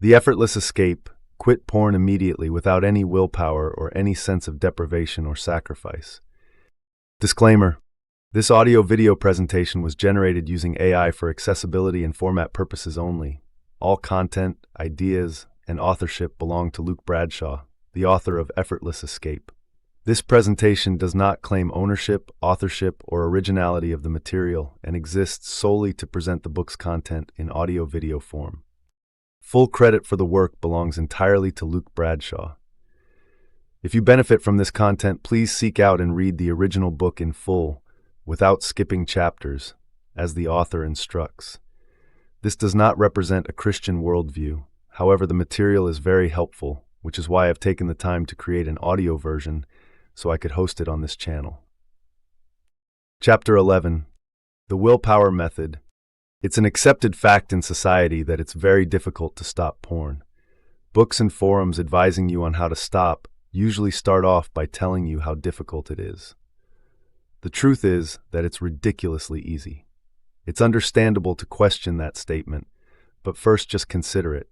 The effortless escape: quit porn immediately without any willpower or any sense of deprivation or sacrifice. Disclaimer: this audio-video presentation was generated using AI for accessibility and format purposes only. All content, ideas, and authorship belong to Luke Bradshaw, the author of Effortless Escape. This presentation does not claim ownership, authorship, or originality of the material and exists solely to present the book's content in audio-video form. Full credit for the work belongs entirely to Luke Bradshaw. If you benefit from this content, please seek out and read the original book in full, without skipping chapters, as the author instructs. This does not represent a Christian worldview. However, the material is very helpful, which is why I've taken the time to create an audio version so I could host it on this channel. Chapter 11. The Willpower Method. It's an accepted fact in society that it's very difficult to stop porn. Books and forums advising you on how to stop usually start off by telling you how difficult it is. The truth is that it's ridiculously easy. It's understandable to question that statement, but first just consider it.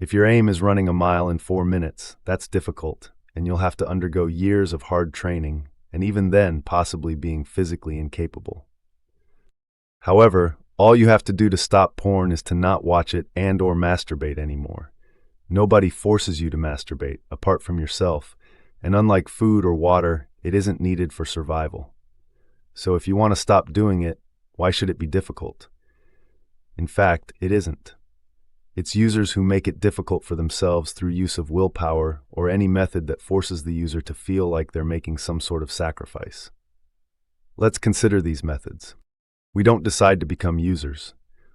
If your aim is running a mile in 4 minutes, that's difficult, and you'll have to undergo years of hard training, and even then possibly being physically incapable. However, all you have to do to stop porn is to not watch it and/or masturbate anymore. Nobody forces you to masturbate, apart from yourself, and unlike food or water, it isn't needed for survival. So if you want to stop doing it, why should it be difficult? In fact, it isn't. It's users who make it difficult for themselves through use of willpower or any method that forces the user to feel like they're making some sort of sacrifice. Let's consider these methods. We don't decide to become users.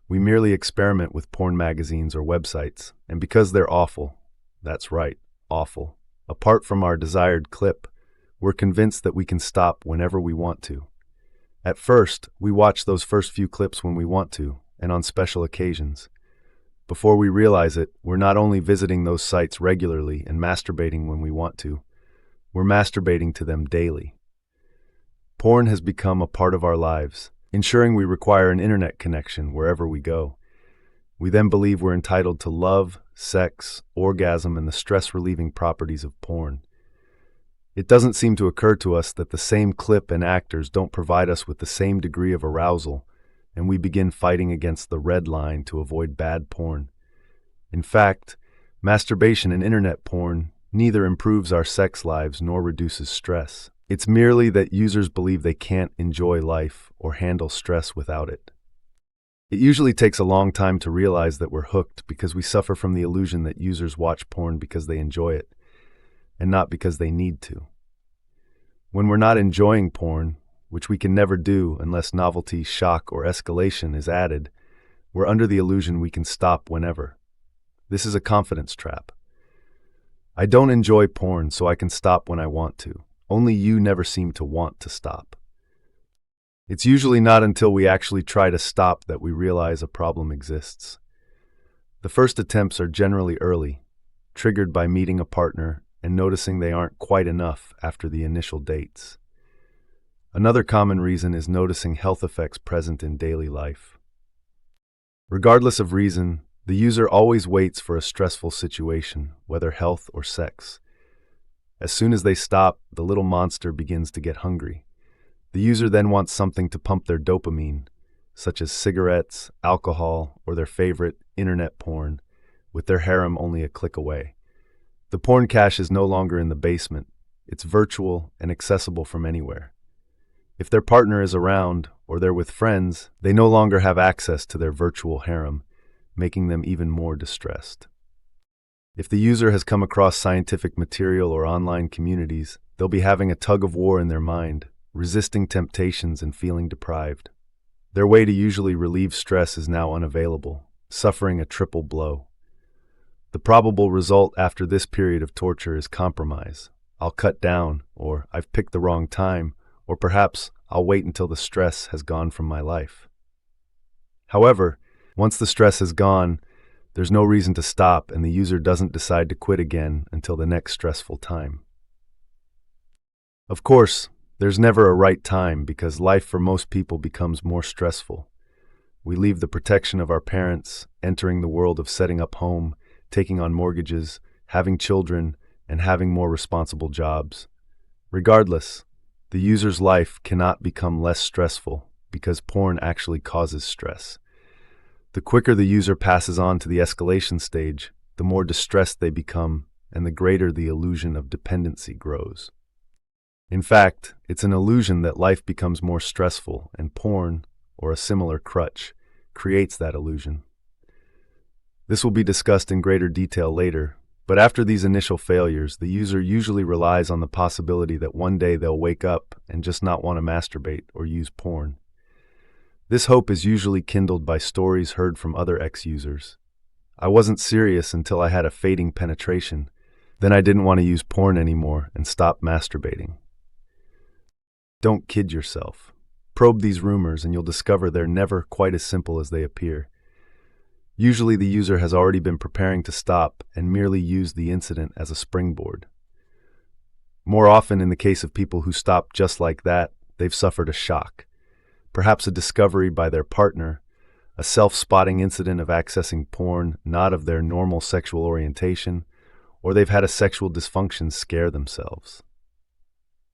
We merely experiment with porn magazines or websites, and because they're awful, that's right, awful, apart from our desired clip, we're convinced that we can stop whenever we want to. At first, we watch those first few clips when we want to, and on special occasions. Before we realize it, we're not only visiting those sites regularly and masturbating when we want to, we're masturbating to them daily. Porn has become a part of our lives, ensuring we require an internet connection wherever we go. We then believe we're entitled to love, sex, orgasm, and the stress-relieving properties of porn. It doesn't seem to occur to us that the same clip and actors don't provide us with the same degree of arousal, and we begin fighting against the red line to avoid bad porn. In fact, masturbation and internet porn neither improves our sex lives nor reduces stress. It's merely that users believe they can't enjoy life or handle stress without it. It usually takes a long time to realize that we're hooked because we suffer from the illusion that users watch porn because they enjoy it, and not because they need to. When we're not enjoying porn, which we can never do unless novelty, shock, or escalation is added, we're under the illusion we can stop whenever. This is a confidence trap. I don't enjoy porn, so I can stop when I want to. Only you never seem to want to stop. It's usually not until we actually try to stop that we realize a problem exists. The first attempts are generally early, triggered by meeting a partner and noticing they aren't quite enough after the initial dates. Another common reason is noticing health effects present in daily life. Regardless of reason, the user always waits for a stressful situation, whether health or sex. As soon as they stop, the little monster begins to get hungry. The user then wants something to pump their dopamine, such as cigarettes, alcohol, or their favorite, internet porn, with their harem only a click away. The porn cache is no longer in the basement. It's virtual and accessible from anywhere. If their partner is around, or they're with friends, they no longer have access to their virtual harem, making them even more distressed. If the user has come across scientific material or online communities, they'll be having a tug-of-war in their mind, resisting temptations and feeling deprived. Their way to usually relieve stress is now unavailable, suffering a triple blow. The probable result after this period of torture is compromise. I'll cut down, or I've picked the wrong time, or perhaps I'll wait until the stress has gone from my life. However, once the stress is gone, there's no reason to stop, and the user doesn't decide to quit again until the next stressful time. Of course, there's never a right time because life for most people becomes more stressful. We leave the protection of our parents, entering the world of setting up home, taking on mortgages, having children, and having more responsible jobs. Regardless, the user's life cannot become less stressful because porn actually causes stress. The quicker the user passes on to the escalation stage, the more distressed they become, and the greater the illusion of dependency grows. In fact, it's an illusion that life becomes more stressful, and porn, or a similar crutch, creates that illusion. This will be discussed in greater detail later, but after these initial failures, the user usually relies on the possibility that one day they'll wake up and just not want to masturbate or use porn. This hope is usually kindled by stories heard from other ex-users. I wasn't serious until I had a fading penetration. Then I didn't want to use porn anymore and stopped masturbating. Don't kid yourself. Probe these rumors and you'll discover they're never quite as simple as they appear. Usually the user has already been preparing to stop and merely used the incident as a springboard. More often, in the case of people who stop just like that, they've suffered a shock. Perhaps a discovery by their partner, a self-spotting incident of accessing porn not of their normal sexual orientation, or they've had a sexual dysfunction scare themselves.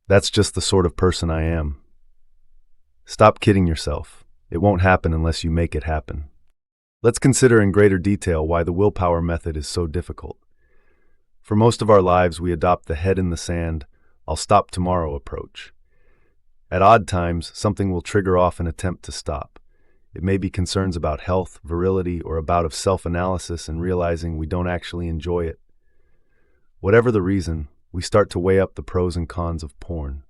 That's just the sort of person I am. Stop kidding yourself. It won't happen unless you make it happen. Let's consider in greater detail why the willpower method is so difficult. For most of our lives, we adopt the head in the sand, I'll stop tomorrow approach. At odd times, something will trigger off an attempt to stop. It may be concerns about health, virility, or a bout of self-analysis and realizing we don't actually enjoy it. Whatever the reason, we start to weigh up the pros and cons of porn.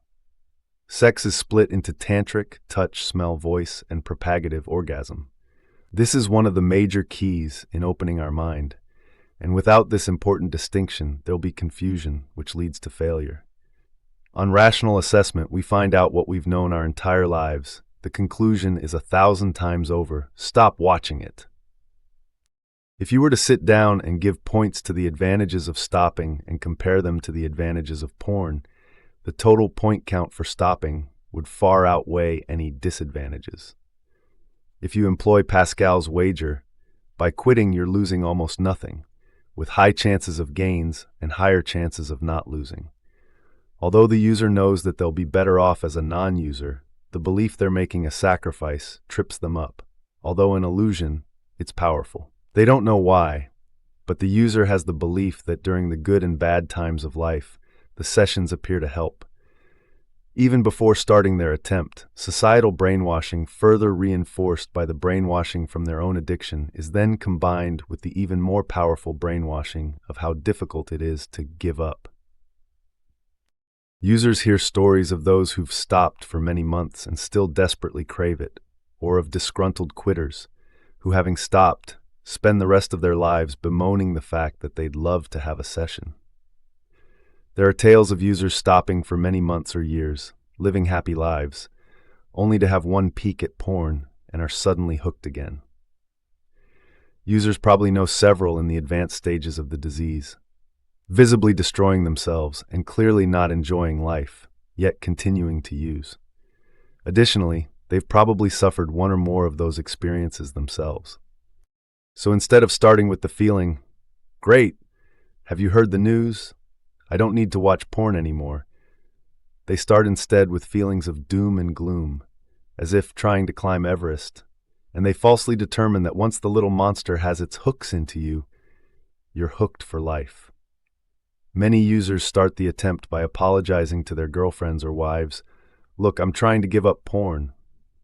Sex is split into tantric, touch, smell, voice, and propagative orgasm. This is one of the major keys in opening our mind, and without this important distinction, there'll be confusion, which leads to failure. On rational assessment, we find out what we've known our entire lives. The conclusion is 1,000 times over. Stop watching it. If you were to sit down and give points to the advantages of stopping and compare them to the advantages of porn, the total point count for stopping would far outweigh any disadvantages. If you employ Pascal's wager, by quitting you're losing almost nothing, with high chances of gains and higher chances of not losing. Although the user knows that they'll be better off as a non-user, the belief they're making a sacrifice trips them up. Although an illusion, it's powerful. They don't know why, but the user has the belief that during the good and bad times of life, the sessions appear to help. Even before starting their attempt, societal brainwashing, further reinforced by the brainwashing from their own addiction, is then combined with the even more powerful brainwashing of how difficult it is to give up. Users hear stories of those who've stopped for many months and still desperately crave it, or of disgruntled quitters who, having stopped, spend the rest of their lives bemoaning the fact that they'd love to have a session. There are tales of users stopping for many months or years, living happy lives, only to have one peek at porn and are suddenly hooked again. Users probably know several in the advanced stages of the disease, visibly destroying themselves and clearly not enjoying life, yet continuing to use. Additionally, they've probably suffered one or more of those experiences themselves. So instead of starting with the feeling, "Great, have you heard the news? I don't need to watch porn anymore," they start instead with feelings of doom and gloom, as if trying to climb Everest, and they falsely determine that once the little monster has its hooks into you, you're hooked for life. Many users start the attempt by apologizing to their girlfriends or wives. "Look, I'm trying to give up porn.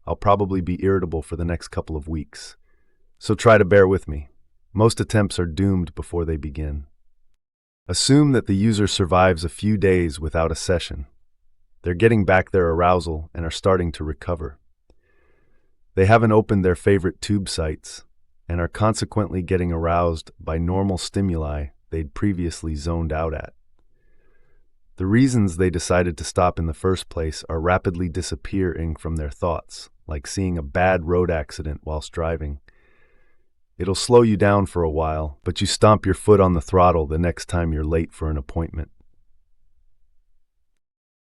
I'll probably be irritable for the next couple of weeks, so try to bear with me." Most attempts are doomed before they begin. Assume that the user survives a few days without a session. They're getting back their arousal and are starting to recover. They haven't opened their favorite tube sites and are consequently getting aroused by normal stimuli they'd previously zoned out at. The reasons they decided to stop in the first place are rapidly disappearing from their thoughts, like seeing a bad road accident whilst driving. It'll slow you down for a while, but you stomp your foot on the throttle the next time you're late for an appointment.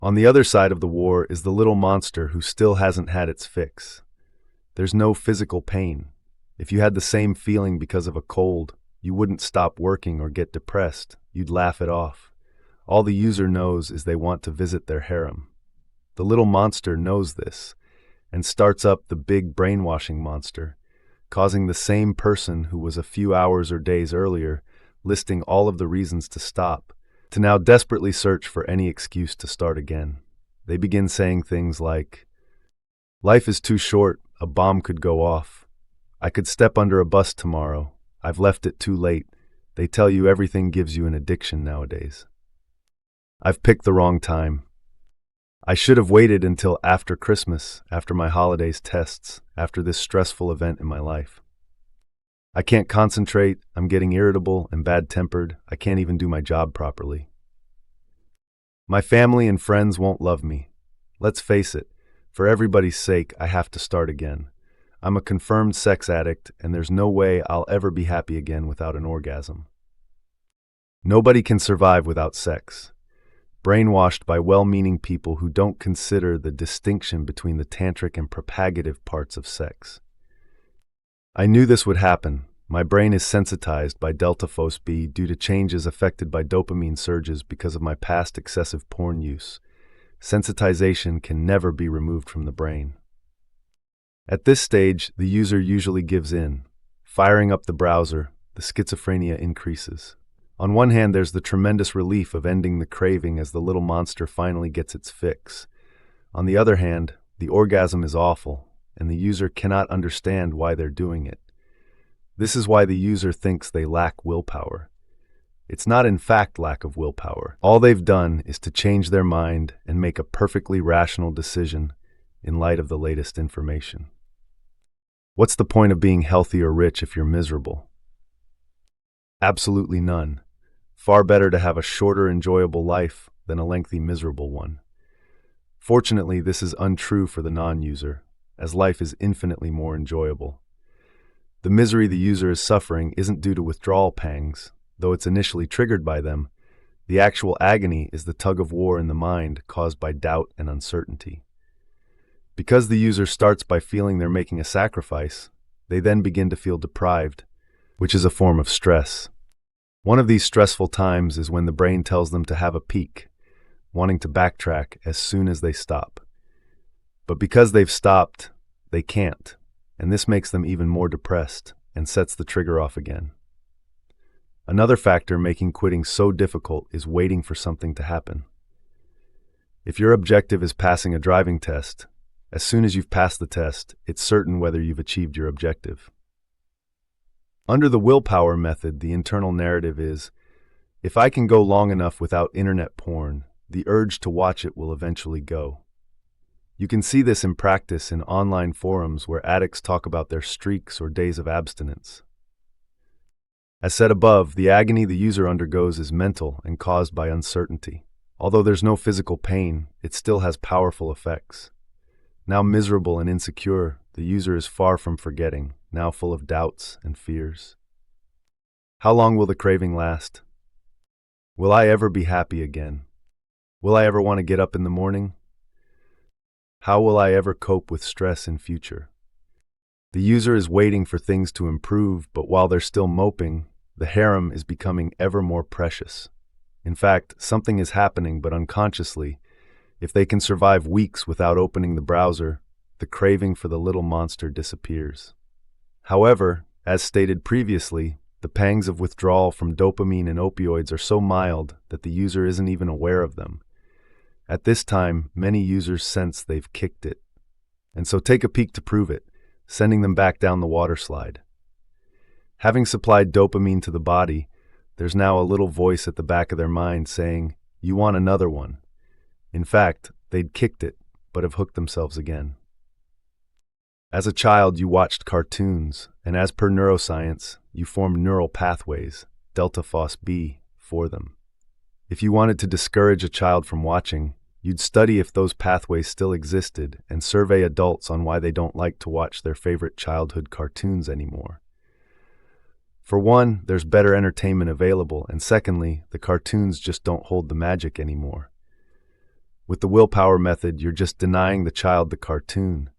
On the other side of the war is the little monster who still hasn't had its fix. There's no physical pain. If you had the same feeling because of a cold, You wouldn't stop working or get depressed. You'd laugh it off. All the user knows is they want to visit their harem. The little monster knows this and starts up the big brainwashing monster, causing the same person who was a few hours or days earlier listing all of the reasons to stop, to now desperately search for any excuse to start again. They begin saying things like, "Life is too short, a bomb could go off. I could step under a bus tomorrow. I've left it too late." They tell you everything gives you an addiction nowadays. "I've picked the wrong time. I should have waited until after Christmas, after my holidays tests, after this stressful event in my life. I can't concentrate, I'm getting irritable and bad-tempered, I can't even do my job properly. My family and friends won't love me. Let's face it, for everybody's sake, I have to start again. I'm a confirmed sex addict, and there's no way I'll ever be happy again without an orgasm. Nobody can survive without sex." Brainwashed by well-meaning people who don't consider the distinction between the tantric and propagative parts of sex. I knew this would happen. My brain is sensitized by delta phos B due to changes affected by dopamine surges because of my past excessive porn use. Sensitization can never be removed from the brain. At this stage, the user usually gives in. Firing up the browser, the schizophrenia increases. On one hand, there's the tremendous relief of ending the craving as the little monster finally gets its fix. On the other hand, the orgasm is awful, and the user cannot understand why they're doing it. This is why the user thinks they lack willpower. It's not in fact lack of willpower. All they've done is to change their mind and make a perfectly rational decision in light of the latest information. What's the point of being healthy or rich if you're miserable? Absolutely none. Far better to have a shorter, enjoyable life than a lengthy, miserable one. Fortunately, this is untrue for the non-user, as life is infinitely more enjoyable. The misery the user is suffering isn't due to withdrawal pangs, though it's initially triggered by them. The actual agony is the tug-of-war in the mind caused by doubt and uncertainty. Because the user starts by feeling they're making a sacrifice, they then begin to feel deprived, which is a form of stress. One of these stressful times is when the brain tells them to have a peak, wanting to backtrack as soon as they stop. But because they've stopped, they can't, and this makes them even more depressed and sets the trigger off again. Another factor making quitting so difficult is waiting for something to happen. If your objective is passing a driving test, as soon as you've passed the test, it's certain whether you've achieved your objective. Under the willpower method, the internal narrative is, if I can go long enough without internet porn, the urge to watch it will eventually go. You can see this in practice in online forums where addicts talk about their streaks or days of abstinence. As said above, the agony the user undergoes is mental and caused by uncertainty. Although there's no physical pain, it still has powerful effects. Now miserable and insecure, the user is far from forgetting, now full of doubts and fears. How long will the craving last? Will I ever be happy again? Will I ever want to get up in the morning? How will I ever cope with stress in future? The user is waiting for things to improve, but while they're still moping, the harem is becoming ever more precious. In fact, something is happening, but unconsciously. If they can survive weeks without opening the browser, the craving for the little monster disappears. However, as stated previously, the pangs of withdrawal from dopamine and opioids are so mild that the user isn't even aware of them. At this time, many users sense they've kicked it. And so take a peek to prove it, sending them back down the water slide. Having supplied dopamine to the body, there's now a little voice at the back of their mind saying, "You want another one." In fact, they'd kicked it, but have hooked themselves again. As a child, you watched cartoons, and as per neuroscience, you formed neural pathways, delta phos B, for them. If you wanted to discourage a child from watching, you'd study if those pathways still existed and survey adults on why they don't like to watch their favorite childhood cartoons anymore. For one, there's better entertainment available, and secondly, the cartoons just don't hold the magic anymore. With the willpower method, you're just denying the child the cartoon.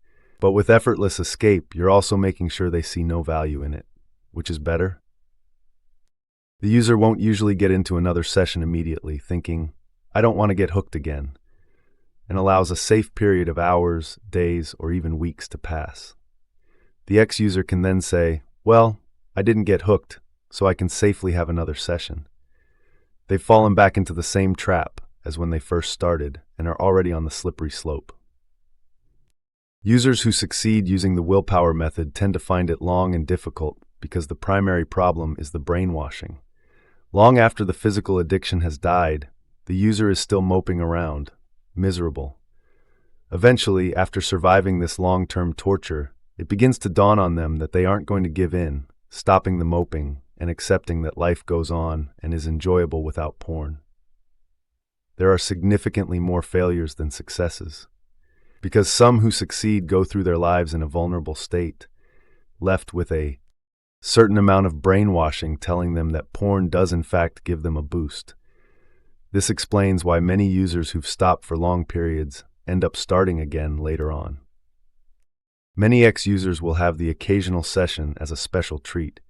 But with effortless escape, you're also making sure they see no value in it. Which is better? The user won't usually get into another session immediately, thinking, "I don't want to get hooked again," and allows a safe period of hours, days, or even weeks to pass. The ex-user can then say, "Well, I didn't get hooked, so I can safely have another session." They've fallen back into the same trap as when they first started and are already on the slippery slope. Users who succeed using the willpower method tend to find it long and difficult because the primary problem is the brainwashing. Long after the physical addiction has died, the user is still moping around, miserable. Eventually, after surviving this long-term torture, it begins to dawn on them that they aren't going to give in, stopping the moping and accepting that life goes on and is enjoyable without porn. There are significantly more failures than successes, because some who succeed go through their lives in a vulnerable state, left with a certain amount of brainwashing telling them that porn does in fact give them a boost. This explains why many users who've stopped for long periods end up starting again later on. Many ex-users will have the occasional session as a special treat,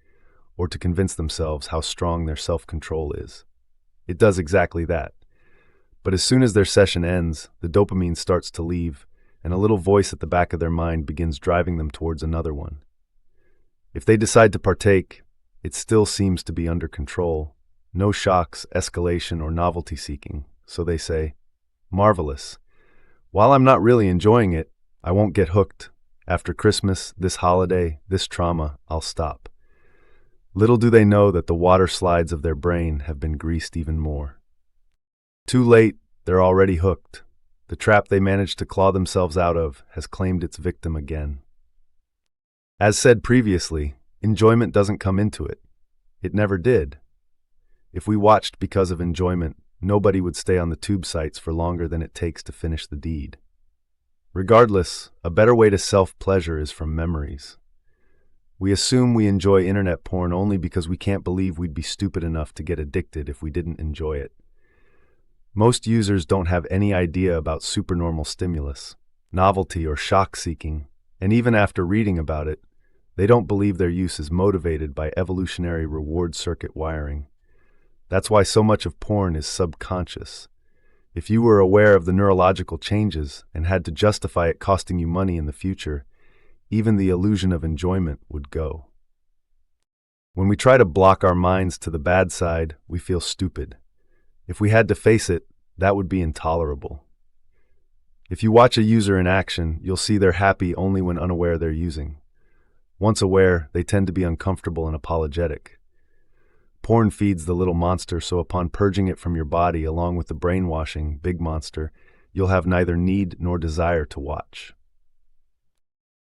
or to convince themselves how strong their self-control is. It does exactly that. But as soon as their session ends, the dopamine starts to leave, and a little voice at the back of their mind begins driving them towards another one. If they decide to partake, it still seems to be under control. No shocks, escalation, or novelty seeking. So they say, "Marvelous. While I'm not really enjoying it, I won't get hooked. After Christmas, this holiday, this trauma, I'll stop." Little do they know that the water slides of their brain have been greased even more. Too late, they're already hooked. The trap they managed to claw themselves out of has claimed its victim again. As said previously, enjoyment doesn't come into it. It never did. If we watched because of enjoyment, nobody would stay on the tube sites for longer than it takes to finish the deed. Regardless, a better way to self-pleasure is from memories. We assume we enjoy internet porn only because we can't believe we'd be stupid enough to get addicted if we didn't enjoy it. Most users don't have any idea about supernormal stimulus, novelty, or shock-seeking, and even after reading about it, they don't believe their use is motivated by evolutionary reward circuit wiring. That's why so much of porn is subconscious. If you were aware of the neurological changes and had to justify it costing you money in the future, even the illusion of enjoyment would go. When we try to block our minds to the bad side, we feel stupid. If we had to face it, that would be intolerable. If you watch a user in action, you'll see they're happy only when unaware they're using. Once aware, they tend to be uncomfortable and apologetic. Porn feeds the little monster, so upon purging it from your body along with the brainwashing big monster, you'll have neither need nor desire to watch.